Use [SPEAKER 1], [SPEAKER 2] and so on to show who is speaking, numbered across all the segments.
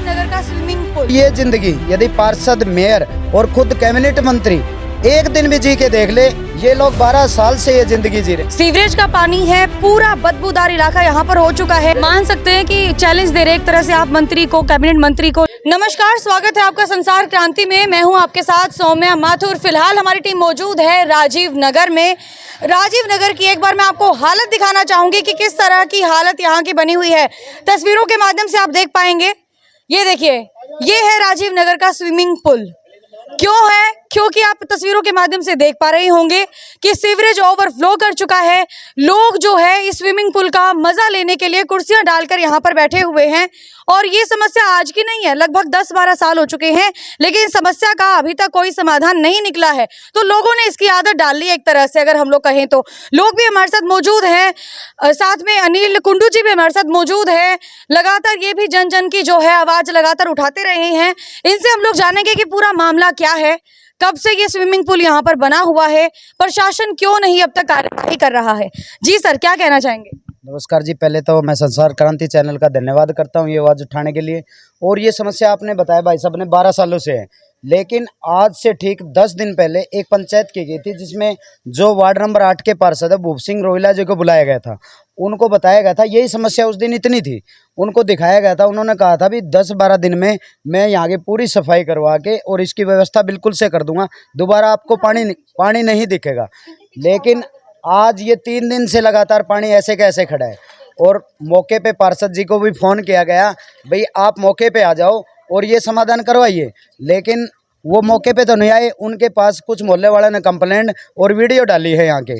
[SPEAKER 1] नगर का swimming pool.
[SPEAKER 2] ये जिंदगी यदि पार्षद, मेयर और खुद कैबिनेट मंत्री एक दिन भी जी के देख ले, ये लोग 12 साल से ये जिंदगी जी रहे।
[SPEAKER 1] सीवरेज का पानी है, पूरा बदबूदार इलाका यहाँ पर हो चुका है। मान सकते हैं कि चैलेंज दे रहे एक तरह से आप मंत्री को, कैबिनेट मंत्री को। नमस्कार, स्वागत है आपका संसार क्रांति में। मैं हूँ आपके साथ सौम्या माथुर। फिलहाल हमारी टीम मौजूद है राजीव नगर में। राजीव नगर की एक बार मैं आपको हालत दिखाना चाहूंगी कि किस तरह की हालत यहाँ की बनी हुई है। तस्वीरों के माध्यम से आप देख पाएंगे। ये देखिए, ये है राजीव नगर का स्विमिंग पूल। क्यों है? क्योंकि आप तस्वीरों के माध्यम से देख पा रहे होंगे कि सीवरेज ओवरफ्लो कर चुका है। लोग जो है इस स्विमिंग पूल का मजा लेने के लिए कुर्सियां डालकर यहाँ पर बैठे हुए हैं। और ये समस्या आज की नहीं है, लगभग 10-12 साल हो चुके हैं, लेकिन इस समस्या का अभी तक कोई समाधान नहीं निकला है। तो लोगों ने इसकी आदत डाल ली एक तरह से, अगर हम लोग कहें तो। लोग भी हमारे साथ मौजूद हैं, साथ में अनिल कुंडू जी भी हमारे साथ मौजूद है। लगातार ये भी जन जन की जो है आवाज लगातार उठाते रहे हैं। इनसे हम लोग जानेंगे कि पूरा मामला क्या है, कब से ये स्विमिंग पूल यहाँ पर बना हुआ है, प्रशासन क्यों नहीं अब तक कार्रवाई कर रहा है। जी सर, क्या कहना चाहेंगे?
[SPEAKER 2] नमस्कार जी, पहले तो मैं संसार क्रांति चैनल का धन्यवाद करता हूँ ये आवाज़ उठाने के लिए। और ये समस्या आपने बताया भाई साहब ने 12 सालों से है, लेकिन आज से ठीक 10 दिन पहले एक पंचायत की गई थी जिसमें जो वार्ड नंबर 8 के पार्षद है भूप सिंह रोहिला जी को बुलाया गया था। उनको बताया गया था यही समस्या उस दिन इतनी थी, उनको दिखाया गया था। उन्होंने कहा था भी 10-12 दिन में मैं यहाँ की पूरी सफाई करवा के और इसकी व्यवस्था बिल्कुल से कर दूंगा, दोबारा आपको पानी नहीं दिखेगा। लेकिन आज ये 3 दिन से लगातार पानी ऐसे कैसे खड़ा है। और मौके पे पार्षद जी को भी फ़ोन किया गया, भाई आप मौके पे आ जाओ और ये समाधान करवाइए, लेकिन वो मौके पे तो नहीं आए। उनके पास कुछ मोहल्ले वालों ने कंप्लेंट और वीडियो डाली है यहाँ के,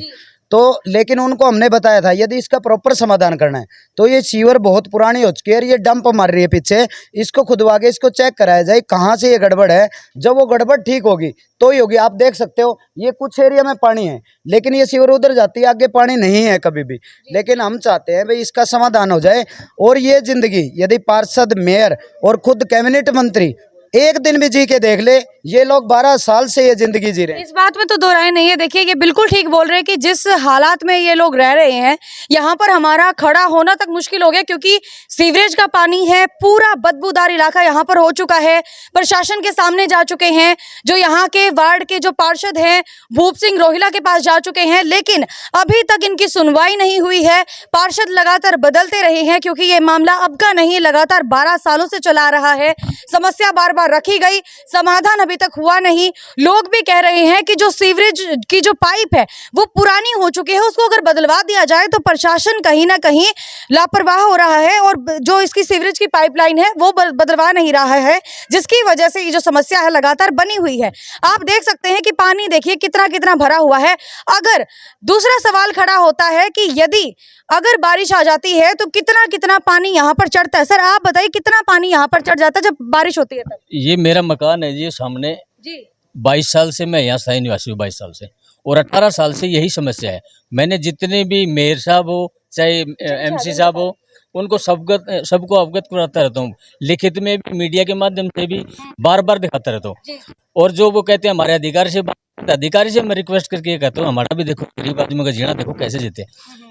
[SPEAKER 2] तो लेकिन उनको हमने बताया था यदि इसका प्रॉपर समाधान करना है तो ये सीवर बहुत पुरानी हो चुकी है, ये डंप मार रही है पीछे, इसको खुदवा के इसको चेक कराया जाए कहाँ से ये गड़बड़ है। जब वो गड़बड़ ठीक होगी तो ही होगी। आप देख सकते हो ये कुछ एरिया में पानी है, लेकिन ये सीवर उधर जाती है, आगे पानी नहीं है कभी भी। लेकिन हम चाहते हैं भाई इसका समाधान हो जाए। और ये जिंदगी यदि पार्षद, मेयर और खुद कैबिनेट मंत्री एक दिन भी जी के देख ले, ये लोग 12 साल से ये जिंदगी जी रहे हैं।
[SPEAKER 1] इस बात में तो दो राय नहीं है। देखिए, ये बिल्कुल ठीक बोल रहे हैं कि जिस हालात में ये लोग रह रहे हैं, यहाँ पर हमारा खड़ा होना तक मुश्किल हो गया, क्योंकि सीवरेज का पानी है, पूरा बदबूदार इलाका यहाँ पर हो चुका है। प्रशासन के सामने जा चुके हैं, जो यहाँ के वार्ड के जो पार्षद हैं भूप सिंह रोहिला के पास जा चुके हैं, लेकिन अभी तक इनकी सुनवाई नहीं हुई है। पार्षद लगातार बदलते रहे हैं, क्योंकि ये मामला अब का नहीं, लगातार 12 सालों से चला रहा है। समस्या बार बार रखी गई, समाधान अभी तक हुआ नहीं। लोग भी कह रहे हैं कि जो सीवरेज की जो पाइप है वो पुरानी हो चुकी है, उसको अगर बदलवा दिया जाए तो प्रशासन कहीं ना कहीं लापरवाह हो रहा है और जो इसकी सीवरेज की पाइपलाइन है वो बदलवा नहीं रहा है, जिसकी वजह से ये जो समस्या है लगातार बनी हुई है। आप देख सकते हैं कि पानी देखिए कितना कितना भरा हुआ है। अगर दूसरा सवाल खड़ा होता है कि यदि अगर बारिश आ जाती है तो कितना कितना पानी यहाँ पर चढ़ता है। सर, आप बताइए कितना पानी यहाँ पर चढ़ जाता है जब बारिश होती है तब?
[SPEAKER 3] ये मेरा मकान है जी सामने
[SPEAKER 1] जी।
[SPEAKER 3] 22 साल से मैं यहाँ स्थायी निवासी हूँ, 22 साल से, और 18 साल से यही समस्या है। मैंने जितने भी मेयर साहब हो चाहे एमसी साहब हो उनको सबको अवगत कराता रहता हूँ, लिखित में भी, मीडिया के माध्यम से भी बार बार दिखाता रहता हूँ। और जो वो कहते हैं हमारे अधिकारी से मैं रिक्वेस्ट करके ये कहता हूँ हमारा भी देखो, गरीब आदमी का जीना देखो कैसे जीते।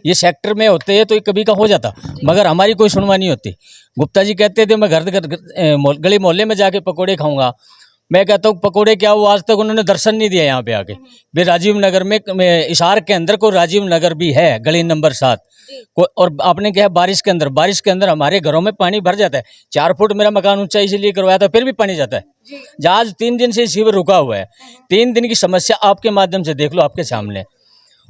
[SPEAKER 3] ये सेक्टर में होते हैं तो ये कभी का हो जाता, मगर हमारी कोई सुनवाई नहीं होती। गुप्ता जी कहते थे मैं गली मोहल्ले में जाके पकौड़े खाऊंगा। मैं कहता हूँ पकौड़े क्या, वो आज तक उन्होंने दर्शन नहीं दिया यहाँ पे आके। भी राजीव नगर में इशार के अंदर को राजीव नगर भी है, गली नंबर 7 और आपने क्या है बारिश के अंदर हमारे घरों में पानी भर जाता है। 4 फुट मेरा मकान ऊंचा इसलिए करवाया था, फिर भी पानी जाता है। आज 3 दिन से सीवर रुका हुआ है। 3 दिन की समस्या आपके माध्यम से देख लो, आपके सामने।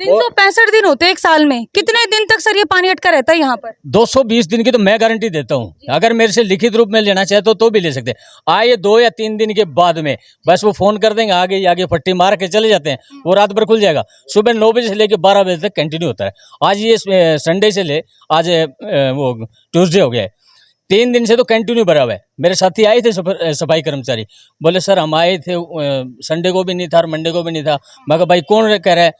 [SPEAKER 1] 365 दिन होते हैं एक साल में, कितने दिन तक सर ये पानी अटका रहता है यहाँ पर?
[SPEAKER 3] 220 दिन की तो मैं गारंटी देता हूँ। अगर मेरे से लिखित रूप में लेना चाहे तो भी ले सकते हैं। आए 2 या 3 दिन के बाद में बस वो फोन कर देंगे, आगे फट्टी मार के चले जाते हैं। वो रात भर खुल जाएगा, सुबह 9 बजे से लेकर 12 बजे तक कंटिन्यू होता है। आज ये संडे से ले आज वो ट्यूसडे हो गया है, 3 दिन से तो कंटिन्यू भरा हुआ है। मेरे साथी आए थे सफाई कर्मचारी, बोले सर हम आए थे, संडे को भी नहीं था और मंडे को भी नहीं था। मैं कहा भाई कौन कह रहा है?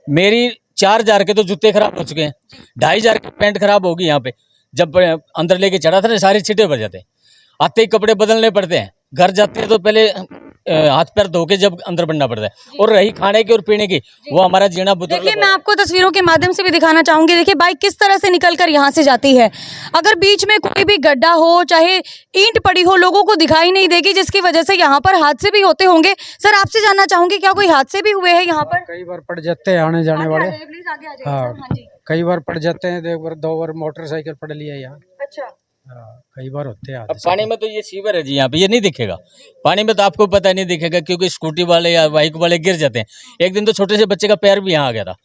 [SPEAKER 3] मेरी 4,000 के तो जूते खराब हो चुके हैं, 2,500 की पैंट खराब होगी। यहाँ पे जब अंदर लेके चढ़ा था ना सारे छिटे भर जाते हैं, आते ही कपड़े बदलने पड़ते हैं। घर जाते हैं तो पहले हाथ पैर धो के जब अंदर बढ़ना पड़ता है। और रही खाने की और पीने की, वो हमारा जीना बुजुर्ग।
[SPEAKER 1] देखिए मैं आपको तस्वीरों के माध्यम से भी दिखाना चाहूंगी। देखिए बाइक किस तरह से निकलकर यहाँ से जाती है। अगर बीच में कोई भी गड्ढा हो, चाहे ईंट पड़ी हो, लोगों को दिखाई नहीं देगी, जिसकी वजह से यहाँ पर हादसे भी होते होंगे। सर आपसे जानना चाहूंगी, क्या कोई हादसे भी हुए हैं यहाँ पर?
[SPEAKER 4] कई बार पड़ जाते हैं आने जाने वाले।
[SPEAKER 1] प्लीज आगे आ जाइए
[SPEAKER 4] हाँ।
[SPEAKER 1] सर। हाँ जी।
[SPEAKER 4] कई बार पड़ जाते हैं, एक बार 2 बार मोटरसाइकिल पड़ लिया यहाँ।
[SPEAKER 1] अच्छा।
[SPEAKER 4] हाँ, कई बार होते हैं
[SPEAKER 3] अब
[SPEAKER 4] हादसे।
[SPEAKER 3] पानी में तो ये सीवर है जी, यहाँ पे ये नहीं दिखेगा। पानी में तो आपको पता नहीं दिखेगा, क्योंकि स्कूटी वाले या बाइक वाले गिर जाते हैं। एक दिन तो छोटे से बच्चे का पैर भी यहाँ आ गया था।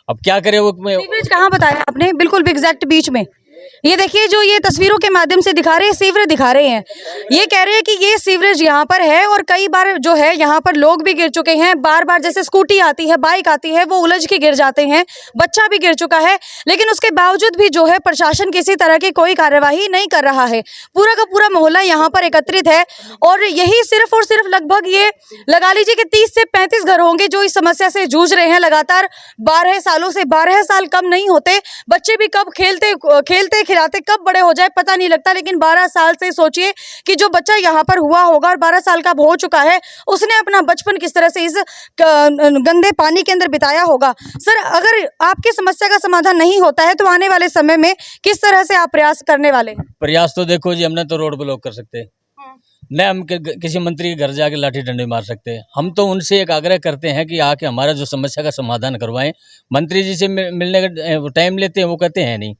[SPEAKER 3] अब क्या करे वो।
[SPEAKER 1] सीवरेज कहाँ बताया आपने? बिल्कुल एग्जैक्ट बीच में। ये देखिए जो ये तस्वीरों के माध्यम से दिखा रहे हैं, सीवरेज दिखा रहे हैं। ये कह रहे हैं कि ये सीवरेज यहाँ पर है और कई बार जो है यहाँ पर लोग भी गिर चुके हैं। बार बार जैसे स्कूटी आती है, बाइक आती है, वो उलझ के गिर जाते हैं। बच्चा भी गिर चुका है, लेकिन उसके बावजूद भी जो है प्रशासन किसी तरह की कोई कार्यवाही नहीं कर रहा है। पूरा का पूरा मोहल्ला यहाँ पर एकत्रित है और यही सिर्फ और सिर्फ लगभग ये लगा लीजिए कि 30 से 35 घर होंगे जो इस समस्या से जूझ रहे हैं लगातार 12 सालों से। 12 साल कम नहीं होते। बच्चे भी कब खेलते खिलाते कब बड़े हो जाए पता नहीं लगता, लेकिन 12 साल से सोचिए कि जो बच्चा यहाँ पर हुआ होगा और 12 साल का हो चुका है, उसने अपना बचपन किस तरह से इस गंदे पानी के अंदर बिताया होगा। सर अगर आपकी समस्या का समाधान नहीं होता है तो आने वाले समय में किस तरह से आप प्रयास करने वाले हैं?
[SPEAKER 3] प्रयास तो देखो जी, हमने तो रोड ब्लॉक कर सकते हैं, न हम किसी मंत्री के घर जाके लाठी डंडे मार सकते हैं। हम तो उनसे एक आग्रह करते हैं कि आके हमारा जो समस्या का समाधान करवाएं। मंत्री जी से मिलने का टाइम लेते हैं, वो कहते हैं नहीं।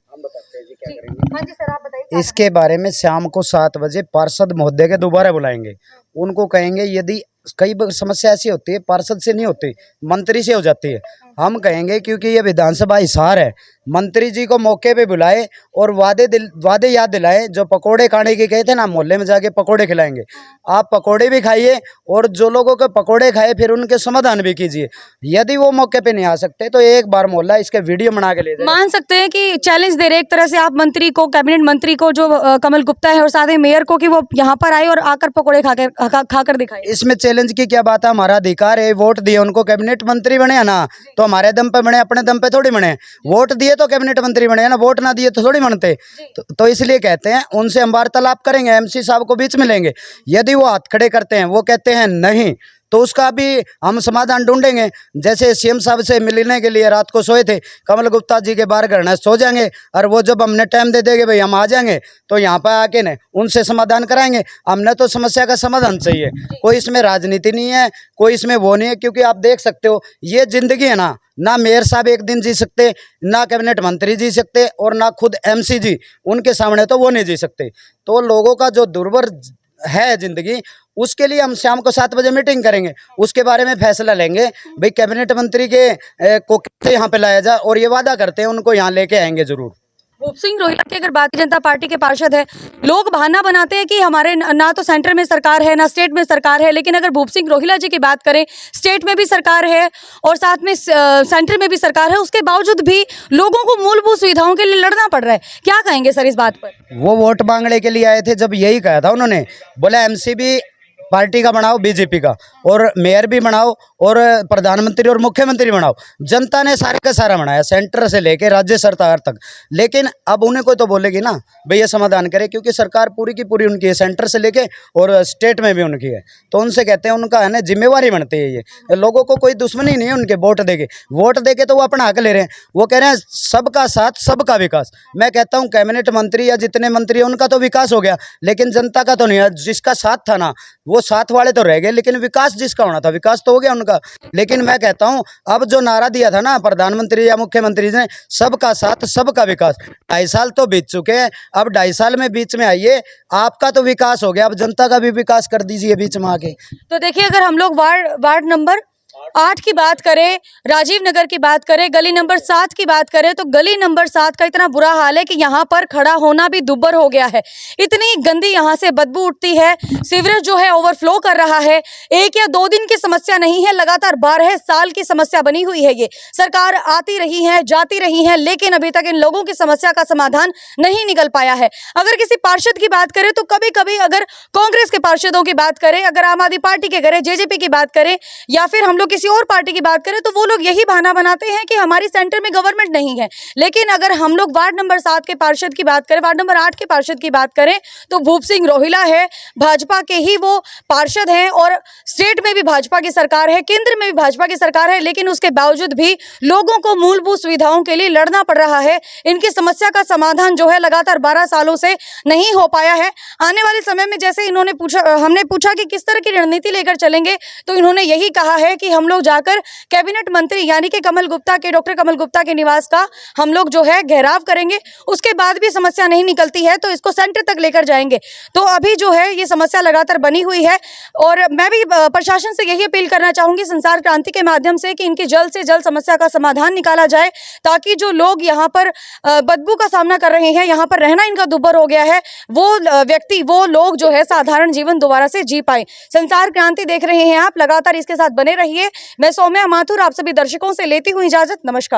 [SPEAKER 1] हाँ जी सर, आप बताइए।
[SPEAKER 2] इसके बारे में शाम को 7 बजे पार्षद महोदय के दोबारा बुलाएंगे। उनको कहेंगे यदि कई समस्या ऐसी होती है पार्षद से नहीं होती, मंत्री से हो जाती है। हम कहेंगे क्योंकि ये विधानसभा हिसार है, मंत्री जी को मौके पे बुलाए और वादे याद दिलाए। जो पकोड़े खाने के कहे थे ना, मोहल्ले में जाके पकोड़े खिलाएंगे। आप पकोड़े भी खाइए और जो लोगों के पकोड़े खाए फिर उनके समाधान भी कीजिए। यदि वो मौके पे नहीं आ सकते तो एक बार मोहल्ला इसके वीडियो बना के ले जाए।
[SPEAKER 1] मान सकते हैं कि चैलेंज दे रहे एक तरह से आप मंत्री को, कैबिनेट मंत्री को जो कमल गुप्ता है और साथ ही मेयर को, कि वो यहाँ पर आए और आकर पकोड़े खाकर दिखाए।
[SPEAKER 2] इसमें चैलेंज की क्या बात है? हमारा अधिकार है, वोट दिए उनको, कैबिनेट मंत्री बने ना, तो हमारे दम पे बने, अपने दम पे थोड़ी बने। वोट दिए तो कैबिनेट मंत्री बने ना, वोट ना दिए तो थोड़ी बनते। तो इसलिए कहते हैं उनसे हम वार्तालाप करेंगे, एमसी साहब को बीच में लेंगे। यदि वो हाथ खड़े करते हैं, वो कहते हैं नहीं, तो उसका भी हम समाधान ढूंढेंगे। जैसे सीएम साहब से मिलने के लिए रात को सोए थे, कमल गुप्ता जी के बाहर घर सो जाएंगे और वो जब हमने टाइम दे देंगे भाई हम आ जाएंगे, तो यहाँ पर आके न उनसे समाधान कराएंगे। हमने तो समस्या का समाधान चाहिए, कोई इसमें राजनीति नहीं है, कोई इसमें वो नहीं है। क्योंकि आप देख सकते हो ये जिंदगी है ना मेयर साहब एक दिन जी सकते, ना कैबिनेट मंत्री जी सकते और ना खुद एमसी जी, उनके सामने तो वो नहीं जी सकते। तो लोगों का जो दुर्भर है जिंदगी, उसके लिए हम शाम को 7 बजे मीटिंग करेंगे, उसके बारे में फैसला लेंगे। भाई कैबिनेट मंत्री के को कैसे यहाँ पे लाया जाए, और ये वादा करते हैं उनको यहाँ लेके आएंगे जरूर।
[SPEAKER 1] भूप सिंह रोहिला की अगर भारतीय जनता पार्टी के पार्षद है, लोग बहाना बनाते हैं कि हमारे ना तो सेंटर में सरकार है ना स्टेट में सरकार है, लेकिन अगर भूप सिंह रोहिला जी की बात करें, स्टेट में भी सरकार है और साथ में सेंटर में भी सरकार है, उसके बावजूद भी लोगों को मूलभूत सुविधाओं के लिए लड़ना पड़ रहा है। क्या कहेंगे सर इस बात पर?
[SPEAKER 2] वो वोट मांगने के लिए आए थे, जब यही कहा था उन्होंने, बोला एमसी भी पार्टी का बनाओ, बीजेपी का, और मेयर भी बनाओ और प्रधानमंत्री और मुख्यमंत्री बनाओ। जनता ने सारे का सारा बनाया, सेंटर से लेके राज्य सरकार तक। लेकिन अब उन्हें कोई तो बोलेगी ना भैया समाधान करे, क्योंकि सरकार पूरी की पूरी उनकी है, सेंटर से लेके और स्टेट में भी उनकी है। तो उनसे कहते हैं उनका है ना जिम्मेवारी बनती है। ये लोगों को कोई दुश्मनी नहीं है उनके, वोट देके तो वो अपना हक ले रहे हैं। वो कह रहे हैं सबका साथ सबका विकास। मैं कहता हूँ कैबिनेट मंत्री या जितने मंत्री हैं उनका तो विकास हो गया, लेकिन जनता का तो नहीं है। जिसका साथ था ना वो साथ वाले तो रह गए, लेकिन विकास जिसका होना था विकास तो हो गया उनका। लेकिन मैं कहता हूं अब जो नारा दिया था ना प्रधानमंत्री या मुख्यमंत्री ने, सबका साथ सबका विकास, 2.5 साल तो बीत चुके हैं। अब 2.5 साल में बीच में आइए, आपका तो विकास हो गया, अब जनता का भी विकास कर दीजिए बीच में आके।
[SPEAKER 1] तो देखिए अगर हम लोग वार्ड नंबर 8 की बात करें, राजीव नगर की बात करें, गली नंबर 7 की बात करें, तो गली नंबर 7 का इतना बुरा हाल है कि यहाँ पर खड़ा होना भी दुब्बर हो गया है। इतनी गंदी यहाँ से बदबू उठती है, सीवरेज जो है ओवरफ्लो कर रहा है। 1 या 2 दिन की समस्या नहीं है, लगातार 12 साल की समस्या बनी हुई है। ये सरकार आती रही है, जाती रही है, लेकिन अभी तक इन लोगों की समस्या का समाधान नहीं निकल पाया है। अगर किसी पार्षद की बात करें तो कभी कभी अगर कांग्रेस के पार्षदों की बात करें, अगर आम आदमी पार्टी के करें, जेजेपी की बात करें, या फिर हम लोग किसी और पार्टी की बात करें तो वो लोग यही बहाना बनाते हैं कि हमारी सेंटर में गवर्नमेंट नहीं है। लेकिन अगर हम लोग वार्ड नंबर 7 के पार्षद की बात करें, वार्ड नंबर 8 के पार्षद की बात करें तो भूप सिंह रोहिला है, भाजपा के ही वो पार्षद हैं और स्टेट में भी भाजपा की सरकार है, केंद्र में भी भाजपा की सरकार है, लेकिन उसके बावजूद भी लोगों को मूलभूत सुविधाओं के लिए लड़ना पड़ रहा है। इनकी समस्या का समाधान जो है लगातार 12 सालों से नहीं हो पाया है। आने वाले समय में जैसे इन्होंने हमने पूछा कि किस तरह की रणनीति लेकर चलेंगे, तो इन्होंने यही कहा है कि हम लोग जाकर कैबिनेट मंत्री यानी कि डॉक्टर कमल गुप्ता के निवास का हम लोग जो है घेराव करेंगे। उसके बाद भी समस्या नहीं निकलती है तो इसको सेंटर तक लेकर जाएंगे। तो अभी जो है ये समस्या लगातार बनी हुई है और मैं भी प्रशासन से यही अपील करना चाहूंगी संसार क्रांति के माध्यम से कि इनकी जल्द से जल्द समस्या का समाधान निकाला जाए, ताकि जो लोग यहाँ पर बदबू का सामना कर रहे हैं, यहाँ पर रहना इनका दुर्भर हो गया है, वो लोग जो है साधारण जीवन दोबारा से जी पाए। संसार क्रांति देख रहे हैं आप, लगातार इसके साथ बने रहिए। मैं सौम्या माथुर आप सभी दर्शकों से लेती हूँ इजाजत। नमस्कार।